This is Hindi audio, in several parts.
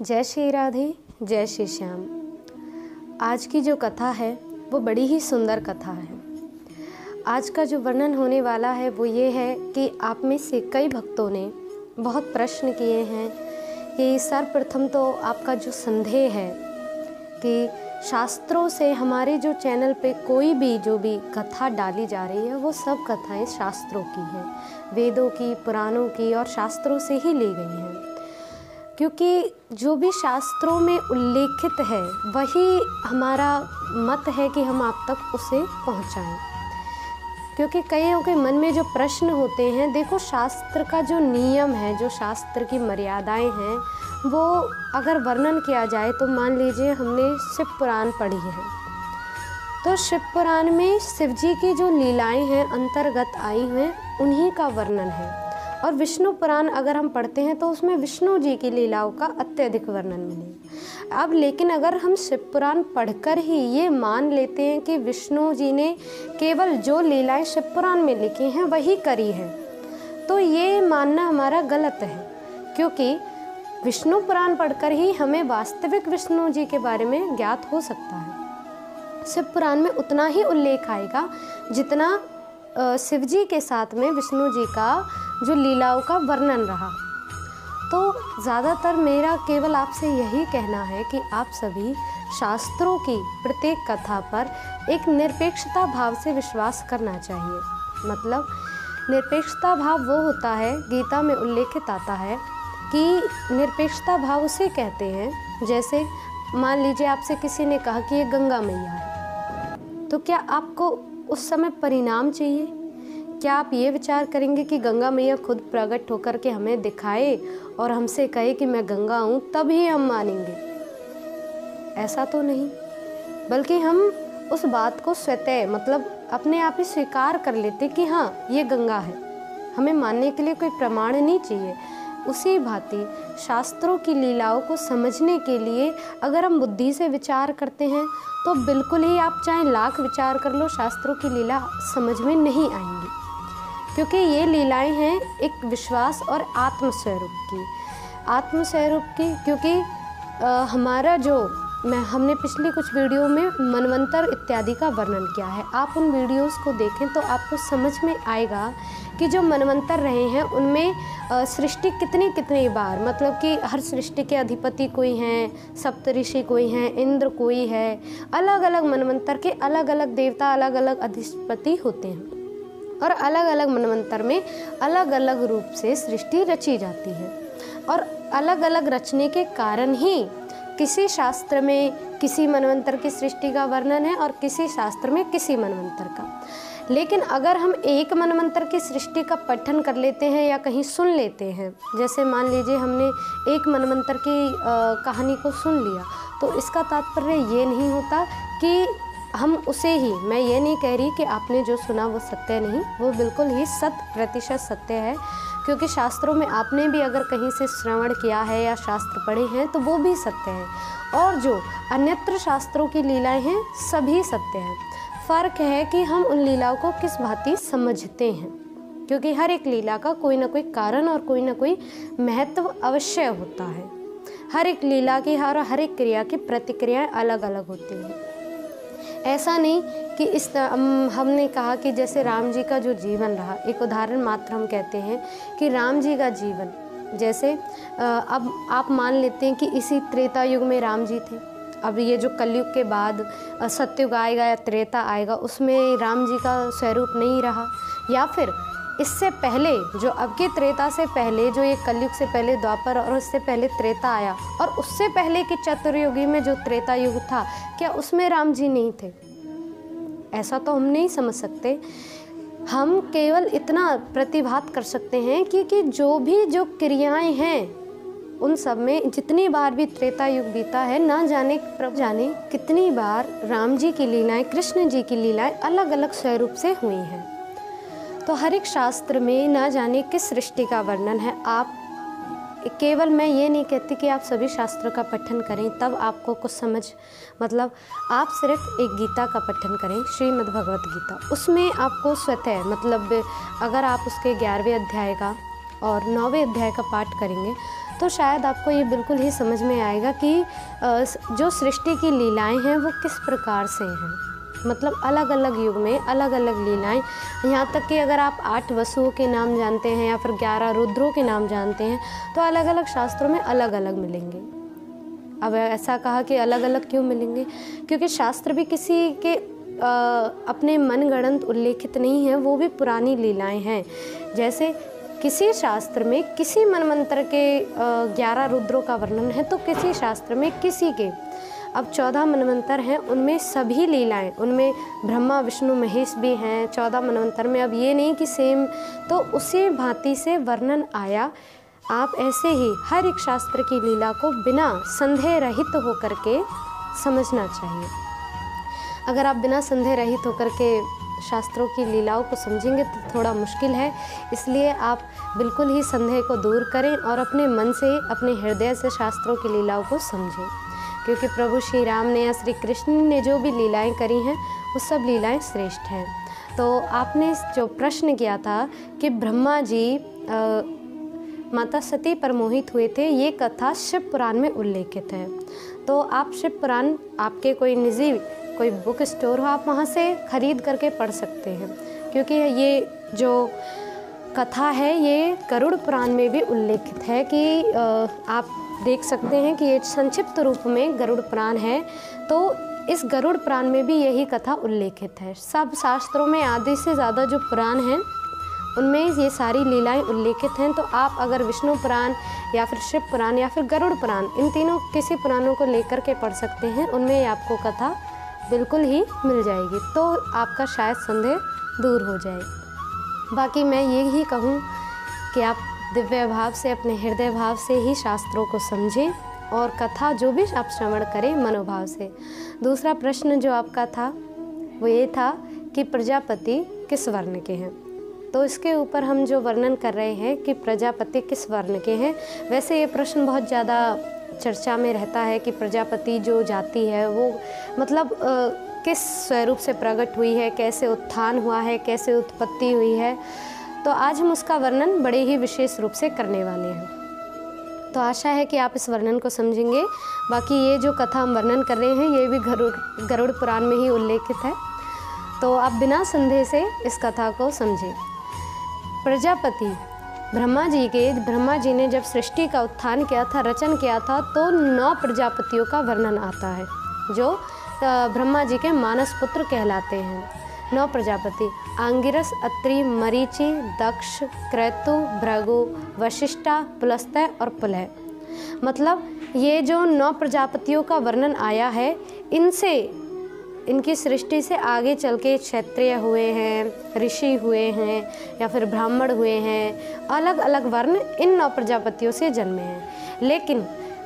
जय श्री राधे, जय श्री श्याम। आज की जो कथा है वो बड़ी ही सुंदर कथा है। आज का जो वर्णन होने वाला है वो ये है कि आप में से कई भक्तों ने बहुत प्रश्न किए हैं कि सर्वप्रथम तो आपका जो संदेह है कि शास्त्रों से हमारे जो चैनल पे कोई भी जो भी कथा डाली जा रही है वो सब कथाएं शास्त्रों की हैं, वेदों की, पुराणों की और शास्त्रों से ही ली गई हैं। क्योंकि जो भी शास्त्रों में उल्लेखित है वही हमारा मत है कि हम आप तक उसे पहुंचाएं। क्योंकि कईयों के मन में जो प्रश्न होते हैं, देखो शास्त्र का जो नियम है, जो शास्त्र की मर्यादाएं हैं, वो अगर वर्णन किया जाए तो मान लीजिए हमने शिव पुराण पढ़ी है, तो शिव पुराण में शिव जी की जो लीलाएं हैं अंतर्गत आई हैं उन्हीं का वर्णन है। और विष्णु पुराण अगर हम पढ़ते हैं तो उसमें विष्णु जी की लीलाओं का अत्यधिक वर्णन मिले। अब लेकिन अगर हम शिव पुराण पढ़कर ही ये मान लेते हैं कि विष्णु जी ने केवल जो लीलाएं शिव पुराण में लिखी हैं वही करी हैं, तो ये मानना हमारा गलत है। क्योंकि विष्णु पुराण पढ़कर ही हमें वास्तविक विष्णु जी के बारे में ज्ञात हो सकता है। शिव पुराण में उतना ही उल्लेख आएगा जितना शिव जी के साथ में विष्णु जी का जो लीलाओं का वर्णन रहा। तो ज़्यादातर मेरा केवल आपसे यही कहना है कि आप सभी शास्त्रों की प्रत्येक कथा पर एक निरपेक्षता भाव से विश्वास करना चाहिए। मतलब निरपेक्षता भाव वो होता है, गीता में उल्लेखित आता है कि निरपेक्षता भाव उसे कहते हैं, जैसे मान लीजिए आपसे किसी ने कहा कि ये गंगा मैया है, तो क्या आपको उस समय परिणाम चाहिए? क्या आप ये विचार करेंगे कि गंगा मैया खुद प्रकट होकर के हमें दिखाए और हमसे कहे कि मैं गंगा हूँ तभी हम मानेंगे? ऐसा तो नहीं, बल्कि हम उस बात को स्वतः मतलब अपने आप ही स्वीकार कर लेते कि हाँ ये गंगा है, हमें मानने के लिए कोई प्रमाण नहीं चाहिए। उसी भांति शास्त्रों की लीलाओं को समझने के लिए अगर हम बुद्धि से विचार करते हैं तो बिल्कुल ही आप चाहे लाख विचार कर लो, शास्त्रों की लीला समझ में नहीं आएंगी। क्योंकि ये लीलाएं हैं एक विश्वास और आत्मस्वरूप की। क्योंकि हमारा जो हमने पिछली कुछ वीडियो में मनवंतर इत्यादि का वर्णन किया है, आप उन वीडियोस को देखें तो आपको समझ में आएगा कि जो मनवंतर रहे हैं उनमें सृष्टि कितनी बार, मतलब कि हर सृष्टि के अधिपति कोई हैं, सप्तऋषि कोई हैं, इंद्र कोई है, अलग अलग मनवंतर के अलग अलग देवता, अलग अलग अधिपति होते हैं और अलग अलग मनवंतर में अलग अलग रूप से सृष्टि रची जाती है। और अलग अलग रचने के कारण ही किसी शास्त्र में किसी मनवंतर की सृष्टि का वर्णन है और किसी शास्त्र में किसी मनवंतर का। लेकिन अगर हम एक मनवंतर की सृष्टि का पठन कर लेते हैं या कहीं सुन लेते हैं, जैसे मान लीजिए हमने एक मनवंतर की कहानी को सुन लिया, तो इसका तात्पर्य ये नहीं होता कि हम उसे ही, मैं ये नहीं कह रही कि आपने जो सुना वो सत्य नहीं, वो बिल्कुल ही 100% सत्य है। क्योंकि शास्त्रों में आपने भी अगर कहीं से श्रवण किया है या शास्त्र पढ़े हैं तो वो भी सत्य है, और जो अन्यत्र शास्त्रों की लीलाएं हैं सभी सत्य हैं। फ़र्क है कि हम उन लीलाओं को किस भांति समझते हैं। क्योंकि हर एक लीला का कोई ना कोई कारण और कोई ना कोई महत्व अवश्य होता है। हर एक लीला की हर एक क्रिया की प्रतिक्रियाएं अलग अलग होती हैं। ऐसा नहीं कि हमने कहा कि जैसे राम जी का जो जीवन रहा, एक उदाहरण मात्र हम कहते हैं कि राम जी का जीवन, जैसे अब आप मान लेते हैं कि इसी त्रेता युग में राम जी थे। अब ये जो कलयुग के बाद सतयुग आएगा या त्रेता आएगा, उसमें राम जी का स्वरूप नहीं रहा, या फिर इससे पहले जो अब के त्रेता से पहले, जो ये कलयुग से पहले द्वापर और उससे पहले त्रेता आया, और उससे पहले के चतुर्युगी में जो त्रेता युग था, क्या उसमें राम जी नहीं थे? ऐसा तो हम नहीं समझ सकते। हम केवल इतना प्रतिभात कर सकते हैं कि जो क्रियाएं हैं उन सब में जितनी बार भी त्रेता युग बीता है, ना जाने कितनी बार राम जी की लीलाएं, कृष्ण जी की लीलाएं अलग अलग स्वरूप से हुई हैं। तो हर एक शास्त्र में ना जाने किस सृष्टि का वर्णन है। आप केवल, मैं ये नहीं कहती कि आप सभी शास्त्रों का पठन करें तब आपको कुछ समझ, मतलब आप सिर्फ एक गीता का पठन करें, श्रीमद् भगवत गीता, उसमें आपको स्वतः, मतलब अगर आप उसके 11वें अध्याय का और 9वें अध्याय का पाठ करेंगे तो शायद आपको ये बिल्कुल ही समझ में आएगा कि जो सृष्टि की लीलाएं हैं वो किस प्रकार से हैं। मतलब अलग अलग युग में अलग अलग लीलाएं, यहाँ तक कि अगर आप 8 वसुओं के नाम जानते हैं या फिर 11 रुद्रों के नाम जानते हैं तो अलग अलग शास्त्रों में अलग अलग मिलेंगे। अब ऐसा कहा कि अलग अलग क्यों मिलेंगे, क्योंकि शास्त्र भी किसी के अपने मनगढ़ंत उल्लेखित नहीं है, वो भी पुरानी लीलाएं हैं। जैसे किसी शास्त्र में किसी मनवंतर के 11 रुद्रों का वर्णन है तो किसी शास्त्र में किसी के, अब 14 मनवंतर हैं उनमें सभी लीलाएं, उनमें ब्रह्मा विष्णु महेश भी हैं 14 मनवंतर में। अब ये नहीं कि सेम, तो उसी भांति से वर्णन आया। आप ऐसे ही हर एक शास्त्र की लीला को बिना संदेह रहित होकर के समझना चाहिए। अगर आप बिना संदेह रहित होकर के शास्त्रों की लीलाओं को समझेंगे तो थोड़ा मुश्किल है, इसलिए आप बिल्कुल ही संदेह को दूर करें और अपने मन से, अपने हृदय से शास्त्रों की लीलाओं को समझें। क्योंकि प्रभु श्री राम ने या श्री कृष्ण ने जो भी लीलाएं करी हैं वो सब लीलाएं श्रेष्ठ हैं। तो आपने जो प्रश्न किया था कि ब्रह्मा जी माता सती पर मोहित हुए थे, ये कथा शिव पुराण में उल्लेखित है। तो आप शिव पुराण, आपके कोई निजी कोई बुक स्टोर हो, आप वहाँ से खरीद करके पढ़ सकते हैं। क्योंकि ये जो कथा है ये गरुड़ पुराण में भी उल्लेखित है कि आप देख सकते हैं कि ये संक्षिप्त रूप में गरुड़ पुराण है। तो इस गरुड़ पुराण में भी यही कथा उल्लेखित है। सब शास्त्रों में आधे से ज़्यादा जो पुराण हैं उनमें ये सारी लीलाएं उल्लेखित हैं। तो आप अगर विष्णु पुराण या फिर शिव पुराण या फिर गरुड़ पुराण, इन तीनों किसी पुराणों को लेकर के पढ़ सकते हैं, उनमें आपको कथा बिल्कुल ही मिल जाएगी। तो आपका शायद संदेह दूर हो जाए। बाकी मैं यही कहूँ कि आप दिव्य भाव से, अपने हृदय भाव से ही शास्त्रों को समझें और कथा जो भी आप श्रवण करें मनोभाव से। दूसरा प्रश्न जो आपका था वो ये था कि प्रजापति किस वर्ण के हैं। तो इसके ऊपर हम जो वर्णन कर रहे हैं कि प्रजापति किस वर्ण के हैं, वैसे ये प्रश्न बहुत ज़्यादा चर्चा में रहता है कि प्रजापति जो जाति है वो मतलब किस स्वरूप से प्रकट हुई है, कैसे उत्थान हुआ है, कैसे उत्पत्ति हुई है। तो आज हम उसका वर्णन बड़े ही विशेष रूप से करने वाले हैं। तो आशा है कि आप इस वर्णन को समझेंगे। बाकी ये जो कथा हम वर्णन कर रहे हैं ये भी गरुड़ पुराण में ही उल्लेखित है। तो आप बिना संदेह से इस कथा को समझें। प्रजापति ब्रह्मा जी ने जब सृष्टि का उत्थान किया था, रचन किया था, तो 9 प्रजापतियों का वर्णन आता है जो ब्रह्मा जी के मानस पुत्र कहलाते हैं। 9 प्रजापति आंगिरस, अत्रि, मरीचि, दक्ष, क्रतु, भृगु, वशिष्ठा, पुलस्त्य और पुलह। मतलब ये जो 9 प्रजापतियों का वर्णन आया है, इनसे, इनकी सृष्टि से आगे चल के क्षत्रिय हुए हैं, ऋषि हुए हैं या फिर ब्राह्मण हुए हैं। अलग अलग वर्ण इन 9 प्रजापतियों से जन्मे हैं। लेकिन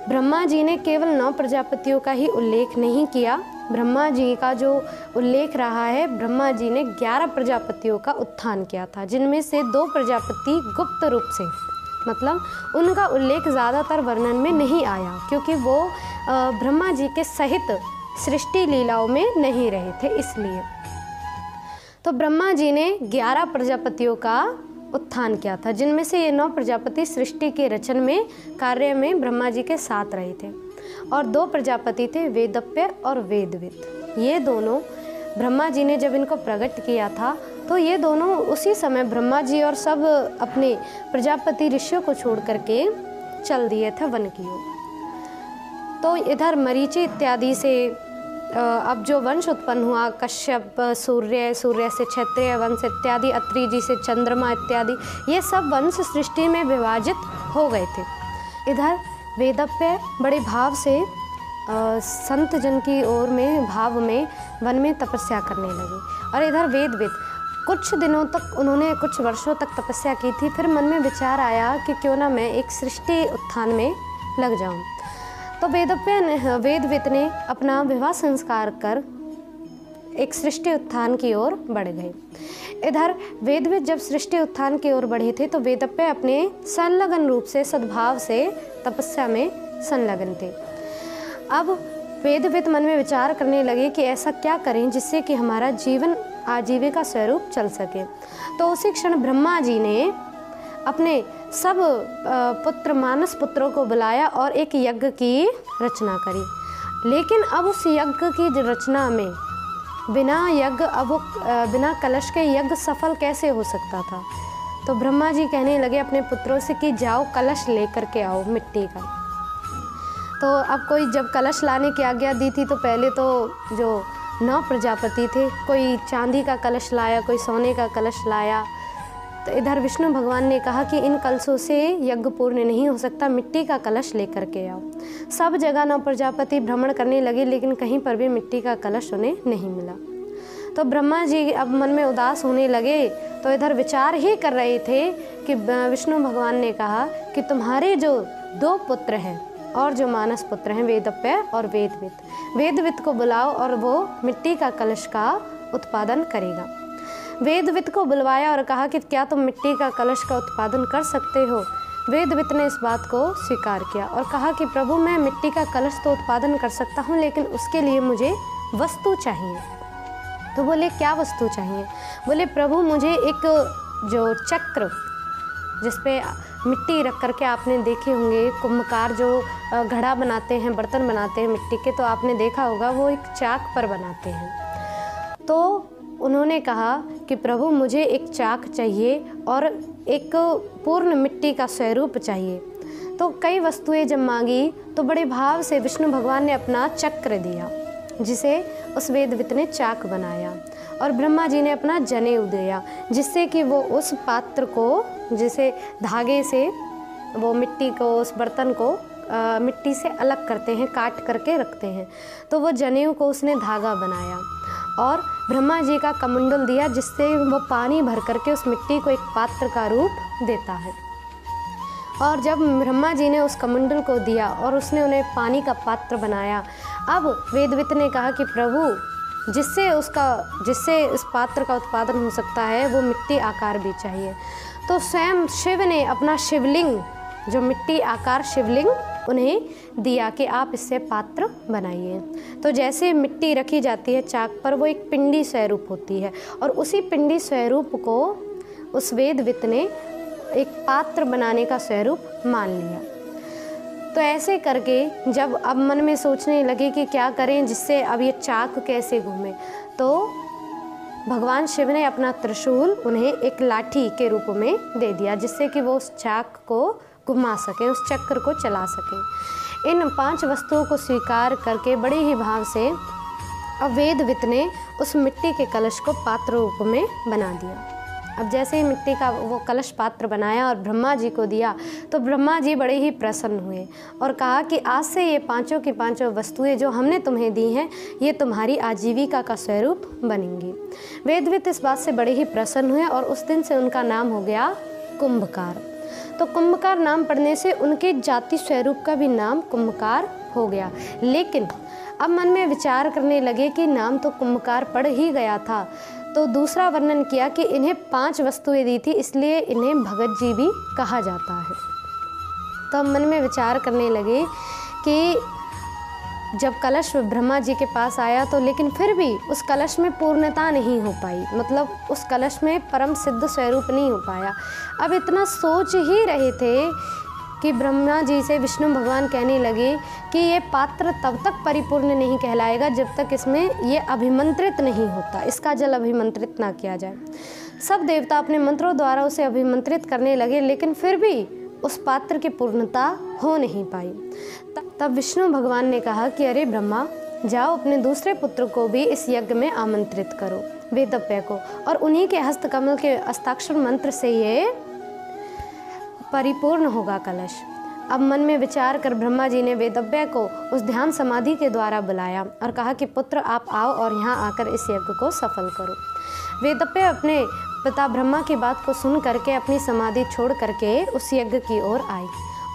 ब्रह्मा जी ने केवल 9 प्रजापतियों का ही उल्लेख नहीं किया। ब्रह्मा जी का जो उल्लेख रहा है, ब्रह्मा जी ने 11 प्रजापतियों का उत्थान किया था, जिनमें से 2 प्रजापति गुप्त रूप से, मतलब उनका उल्लेख ज़्यादातर वर्णन में नहीं आया क्योंकि वो ब्रह्मा जी के सहित सृष्टि लीलाओं में नहीं रहे थे, इसलिए। तो ब्रह्मा जी ने 11 प्रजापतियों का उत्थान किया था, जिनमें से ये 9 प्रजापति सृष्टि के रचन में, कार्य में ब्रह्मा जी के साथ रहे थे। और 2 प्रजापति थे वेदप्य और वेदवित। ये दोनों ब्रह्मा जी ने जब इनको प्रकट किया था तो ये दोनों उसी समय ब्रह्मा जी और सब अपने प्रजापति ऋषियों को छोड़ करके चल दिए थे वन की ओर। तो इधर मरीचि इत्यादि से अब जो वंश उत्पन्न हुआ, कश्यप, सूर्य से क्षत्रिय वंश इत्यादि, अत्रि जी से चंद्रमा इत्यादि, ये सब वंश सृष्टि में विभाजित हो गए थे। इधर वेदप्य बड़े भाव से संत जन की ओर में, भाव में, वन में तपस्या करने लगे। और इधर वेदविद कुछ दिनों तक, उन्होंने कुछ वर्षों तक तपस्या की थी। फिर मन में विचार आया कि क्यों ना मैं एक सृष्टि उत्थान में लग जाऊं। तो वेदवित ने अपना विवाह संस्कार कर एक सृष्टि उत्थान की ओर बढ़ गए। इधर वेदवित जब सृष्टि उत्थान की ओर बढ़े थे तो वेदप्य अपने संलग्न रूप से, सद्भाव से तपस्या में संलग्न थे। अब वेदवित मन में विचार करने लगे कि ऐसा क्या करें जिससे कि हमारा जीवन आजीविका स्वरूप चल सके। तो उसी क्षण ब्रह्मा जी ने अपने सब पुत्र मानस पुत्रों को बुलाया और एक यज्ञ की रचना करी। लेकिन अब उस यज्ञ की रचना में बिना यज्ञ बिना कलश के यज्ञ सफल कैसे हो सकता था। तो ब्रह्मा जी कहने लगे अपने पुत्रों से कि जाओ कलश लेकर के आओ मिट्टी का। तो अब कोई जब कलश लाने की आज्ञा दी थी तो पहले तो जो 9 प्रजापति थे, कोई चांदी का कलश लाया, कोई सोने का कलश लाया। तो इधर विष्णु भगवान ने कहा कि इन कलशों से यज्ञ पूर्ण नहीं हो सकता, मिट्टी का कलश लेकर के आओ। सब जगह 9 प्रजापति भ्रमण करने लगे लेकिन कहीं पर भी मिट्टी का कलश उन्हें नहीं मिला। तो ब्रह्मा जी अब मन में उदास होने लगे। तो इधर विचार ही कर रहे थे कि विष्णु भगवान ने कहा कि तुम्हारे जो 2 पुत्र हैं और जो मानस पुत्र हैं, वेदप्य और वेदवित को बुलाओ और वो मिट्टी का कलश का उत्पादन करेगा। वेदवित को बुलवाया और कहा कि क्या तुम मिट्टी का कलश का उत्पादन कर सकते हो। वेदवित ने इस बात को स्वीकार किया और कहा कि प्रभु मैं मिट्टी का कलश तो उत्पादन कर सकता हूँ, लेकिन उसके लिए मुझे वस्तु चाहिए। तो बोले क्या वस्तु चाहिए। बोले प्रभु मुझे एक जो चक्र जिसपे मिट्टी रख करके, आपने देखे होंगे कुम्भकार जो घड़ा बनाते हैं, बर्तन बनाते हैं मिट्टी के, तो आपने देखा होगा वो एक चाक पर बनाते हैं। तो उन्होंने कहा कि प्रभु मुझे एक चाक चाहिए और एक पूर्ण मिट्टी का स्वरूप चाहिए। तो कई वस्तुएं जब मांगी तो बड़े भाव से विष्णु भगवान ने अपना चक्र दिया, जिसे उस वेदवित ने चाक बनाया, और ब्रह्मा जी ने अपना जनेऊ दिया, जिससे कि वो उस पात्र को, जिसे धागे से वो मिट्टी को, उस बर्तन को मिट्टी से अलग करते हैं, काट करके रखते हैं। तो वो जनेऊ को उसने धागा बनाया और ब्रह्मा जी का कमंडल दिया, जिससे वो पानी भर करके उस मिट्टी को एक पात्र का रूप देता है। और जब ब्रह्मा जी ने उस कमंडल को दिया और उसने उन्हें पानी का पात्र बनाया, अब वेदवित ने कहा कि प्रभु जिससे इस पात्र का उत्पादन हो सकता है वो मिट्टी आकार भी चाहिए। तो स्वयं शिव ने अपना शिवलिंग, जो मिट्टी आकार शिवलिंग, उन्हें दिया कि आप इससे पात्र बनाइए। तो जैसे मिट्टी रखी जाती है चाक पर, वो एक पिंडी स्वरूप होती है, और उसी पिंडी स्वरूप को उस वेदवित ने एक पात्र बनाने का स्वरूप मान लिया। तो ऐसे करके जब अब मन में सोचने लगे कि क्या करें जिससे अब ये चाक कैसे घूमे, तो भगवान शिव ने अपना त्रिशूल उन्हें एक लाठी के रूप में दे दिया, जिससे कि वो उस चाक को घुमा सकें, उस चक्र को चला सकें। इन 5 वस्तुओं को स्वीकार करके बड़े ही भाव से अब वेदवित ने उस मिट्टी के कलश को पात्र रूप में बना दिया। अब जैसे ही मिट्टी का वो कलश पात्र बनाया और ब्रह्मा जी को दिया, तो ब्रह्मा जी बड़े ही प्रसन्न हुए और कहा कि आज से ये 5 की 5 वस्तुएं जो हमने तुम्हें दी हैं, ये तुम्हारी आजीविका का स्वरूप बनेंगी। वेदवित इस बात से बड़े ही प्रसन्न हुए और उस दिन से उनका नाम हो गया कुंभकार। तो कुंभकार नाम पड़ने से उनके जाति स्वरूप का भी नाम कुंभकार हो गया। लेकिन अब मन में विचार करने लगे कि नाम तो कुंभकार पड़ ही गया था, तो दूसरा वर्णन किया कि इन्हें 5 वस्तुएं दी थी, इसलिए इन्हें भगत जी भी कहा जाता है। तो मन में विचार करने लगे कि जब कलश ब्रह्मा जी के पास आया तो लेकिन फिर भी उस कलश में पूर्णता नहीं हो पाई, मतलब उस कलश में परम सिद्ध स्वरूप नहीं हो पाया। अब इतना सोच ही रहे थे कि ब्रह्मा जी से विष्णु भगवान कहने लगे कि ये पात्र तब तक परिपूर्ण नहीं कहलाएगा जब तक इसमें ये अभिमंत्रित नहीं होता, इसका जल अभिमंत्रित ना किया जाए। सब देवता अपने मंत्रों द्वारा उसे अभिमंत्रित करने लगे, लेकिन फिर भी उस पात्र की पूर्णता हो नहीं पाई। तब विष्णु भगवान ने कहा कि अरे ब्रह्मा, जाओ अपने दूसरे पुत्र को भी इस यज्ञ में आमंत्रित करो, वेदव्य को, और उन्हीं के हस्तकमल के हस्ताक्षर मंत्र से ये परिपूर्ण होगा कलश। अब मन में विचार कर ब्रह्मा जी ने वेदव्य को उस ध्यान समाधि के द्वारा बुलाया और कहा कि पुत्र आप आओ और यहाँ आकर इस यज्ञ को सफल करो। वेदव्य अपने पिता ब्रह्मा की बात को सुन करके अपनी समाधि छोड़ करके उस यज्ञ की ओर आई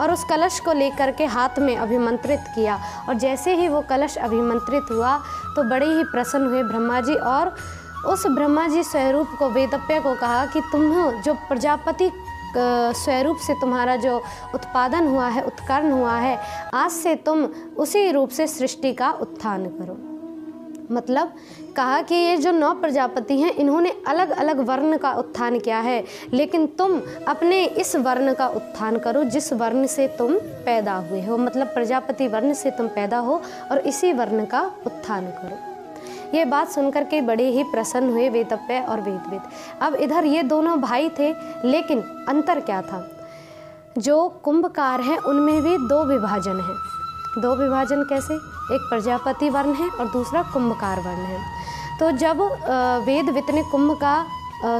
और उस कलश को लेकर के हाथ में अभिमंत्रित किया। और जैसे ही वो कलश अभिमंत्रित हुआ तो बड़े ही प्रसन्न हुए ब्रह्मा जी, और उस ब्रह्मा जी स्वरूप को वेदव्य को कहा कि तुम जो प्रजापति स्वरूप से तुम्हारा जो उत्पादन हुआ है, उत्कर्ण हुआ है, आज से तुम उसी रूप से सृष्टि का उत्थान करो। मतलब कहा कि ये जो 9 प्रजापति हैं इन्होंने अलग अलग वर्ण का उत्थान किया है, लेकिन तुम अपने इस वर्ण का उत्थान करो जिस वर्ण से तुम पैदा हुए हो, मतलब प्रजापति वर्ण से तुम पैदा हो और इसी वर्ण का उत्थान करो। ये बात सुनकर के बड़े ही प्रसन्न हुए वेदव्य और वेदविद। अब इधर ये दोनों भाई थे, लेकिन अंतर क्या था? जो कुंभकार हैं उनमें भी 2 विभाजन हैं। 2 विभाजन कैसे? एक प्रजापति वर्ण है और दूसरा कुंभकार वर्ण है। तो जब वेदविद ने कुंभ का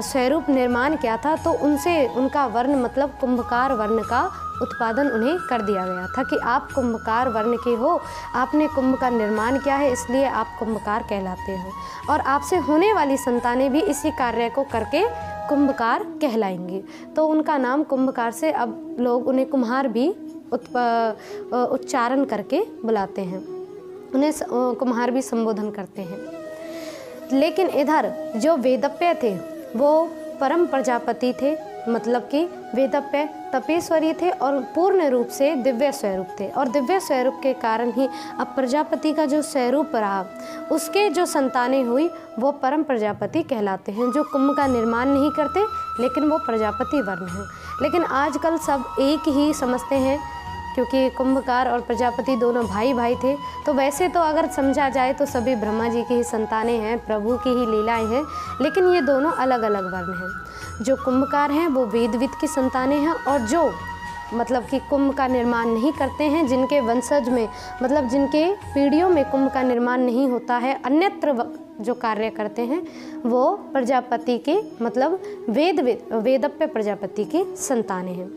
स्वरूप निर्माण किया था तो उनसे उनका वर्ण मतलब कुंभकार वर्ण का उत्पादन उन्हें कर दिया गया था कि आप कुंभकार वर्ण के हो, आपने कुंभ का निर्माण किया है, इसलिए आप कुंभकार कहलाते हो और आपसे होने वाली संतानें भी इसी कार्य को करके कुंभकार कहलाएंगी। तो उनका नाम कुंभकार से अब लोग उन्हें कुम्हार भी उच्चारण करके बुलाते हैं, उन्हें कुम्हार भी संबोधन करते हैं। लेकिन इधर जो वेदव्य थे वो परम प्रजापति थे, मतलब कि वेदव्य तपेश्वरी थे और पूर्ण रूप से दिव्य स्वरूप थे और दिव्य स्वरूप के कारण ही अब प्रजापति का जो स्वरूप रहा उसके जो संतानें हुई वो परम प्रजापति कहलाते हैं, जो कुंभ का निर्माण नहीं करते लेकिन वो प्रजापति वर्ण हैं। लेकिन आजकल सब एक ही समझते हैं क्योंकि कुंभकार और प्रजापति दोनों भाई भाई थे। तो वैसे तो अगर समझा जाए तो सभी ब्रह्मा जी की ही संतानें हैं, प्रभु की ही लीलाएं हैं, लेकिन ये दोनों अलग अलग वर्ण हैं। जो कुंभकार हैं वो वेदविद की संतानें हैं और जो मतलब कि कुंभ का निर्माण नहीं करते हैं, जिनके वंशज में मतलब जिनके पीढ़ियों में कुंभ का निर्माण नहीं होता है, अन्यत्र जो कार्य करते हैं, वो प्रजापति के मतलब वेदव्य प्रजापति की संतानें हैं।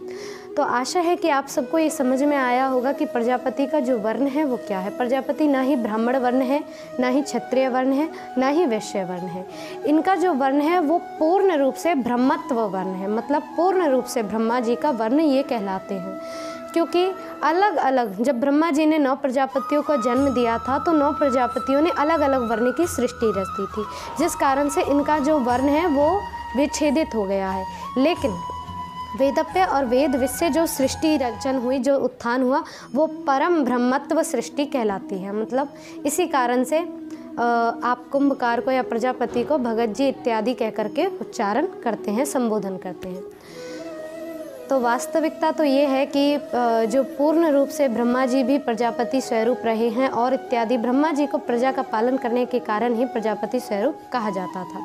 तो आशा है कि आप सबको ये समझ में आया होगा कि प्रजापति का जो वर्ण है वो क्या है। प्रजापति ना ही ब्राह्मण वर्ण है, ना ही क्षत्रिय वर्ण है, ना ही वैश्य वर्ण है। इनका जो वर्ण है वो पूर्ण रूप से ब्रह्मत्व वर्ण है, मतलब पूर्ण रूप से ब्रह्मा जी का वर्ण ये कहलाते हैं। क्योंकि अलग अलग जब ब्रह्मा जी ने 9 प्रजापतियों को जन्म दिया था तो 9 प्रजापतियों ने अलग अलग वर्ण की सृष्टि रच दी थी, जिस कारण से इनका जो वर्ण है वो विच्छेदित हो गया है। लेकिन वेदव्य और वेदविद से जो सृष्टि रचन हुई, जो उत्थान हुआ, वो परम ब्रह्मत्व सृष्टि कहलाती है। मतलब इसी कारण से आप कुंभकार को या प्रजापति को भगत जी इत्यादि कह करके उच्चारण करते हैं, संबोधन करते हैं। तो वास्तविकता तो ये है कि जो पूर्ण रूप से ब्रह्मा जी भी प्रजापति स्वरूप रहे हैं और इत्यादि, ब्रह्मा जी को प्रजा का पालन करने के कारण ही प्रजापति स्वरूप कहा जाता था।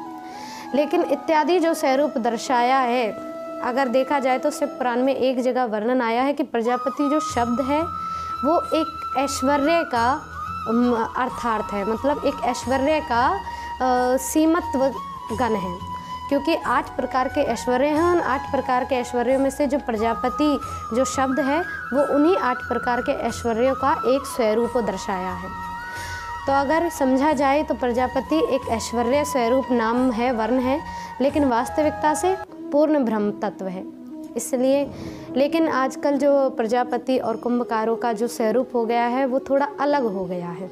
लेकिन इत्यादि जो स्वरूप दर्शाया है, अगर देखा जाए तो शिव पुराण में एक जगह वर्णन आया है कि प्रजापति जो शब्द है वो एक ऐश्वर्य का अर्थार्थ है, मतलब एक ऐश्वर्य का सीमत्व गण है, क्योंकि 8 प्रकार के ऐश्वर्य हैं। उन 8 प्रकार के ऐश्वर्यों में से जो प्रजापति जो शब्द है वो उन्हीं 8 प्रकार के ऐश्वर्यों का एक स्वरूप दर्शाया है। तो अगर समझा जाए तो प्रजापति एक ऐश्वर्य स्वरूप नाम है, वर्ण है, लेकिन वास्तविकता से पूर्ण ब्रह्म तत्व है। इसलिए लेकिन आजकल जो प्रजापति और कुंभकारों का जो स्वरूप हो गया है वो थोड़ा अलग हो गया है।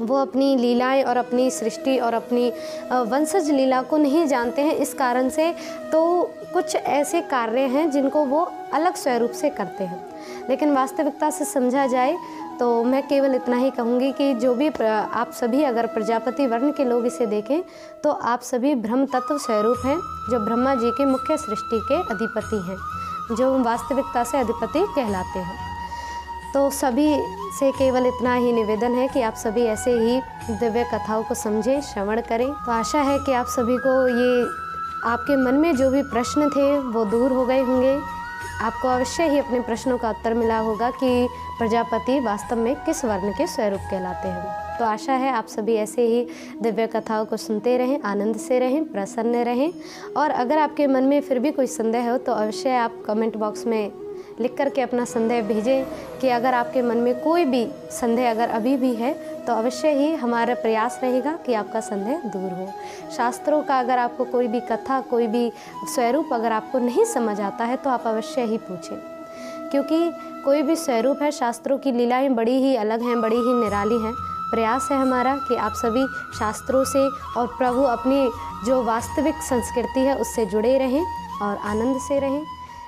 वो अपनी लीलाएं और अपनी सृष्टि और अपनी वंशज लीला को नहीं जानते हैं, इस कारण से तो कुछ ऐसे कार्य हैं जिनको वो अलग स्वरूप से करते हैं। लेकिन वास्तविकता से समझा जाए तो मैं केवल इतना ही कहूँगी कि जो भी आप सभी अगर प्रजापति वर्ण के लोग इसे देखें तो आप सभी ब्रह्म तत्व स्वरूप हैं, जो ब्रह्मा जी के मुख्य सृष्टि के अधिपति हैं, जो वास्तविकता से अधिपति कहलाते हैं। तो सभी से केवल इतना ही निवेदन है कि आप सभी ऐसे ही दिव्य कथाओं को समझें, श्रवण करें। तो आशा है कि आप सभी को ये आपके मन में जो भी प्रश्न थे वो दूर हो गए होंगे। आपको अवश्य ही अपने प्रश्नों का उत्तर मिला होगा कि प्रजापति वास्तव में किस वर्ण के स्वरूप कहलाते हैं। तो आशा है आप सभी ऐसे ही दिव्य कथाओं को सुनते रहें, आनंद से रहें, प्रसन्न रहें। और अगर आपके मन में फिर भी कोई संदेह हो तो अवश्य आप कमेंट बॉक्स में लिख करके अपना संदेह भेजें कि अगर आपके मन में कोई भी संदेह अगर अभी भी है तो अवश्य ही हमारा प्रयास रहेगा कि आपका संदेह दूर हो। शास्त्रों का अगर आपको कोई भी कथा, कोई भी स्वरूप अगर आपको नहीं समझ आता है तो आप अवश्य ही पूछें, क्योंकि कोई भी स्वरूप है, शास्त्रों की लीलाएं बड़ी ही अलग हैं, बड़ी ही निराली हैं। प्रयास है हमारा कि आप सभी शास्त्रों से और प्रभु अपनी जो वास्तविक संस्कृति है उससे जुड़े रहें और आनंद से रहें।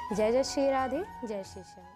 जय जय श्री राधे, जय श्री श्याम।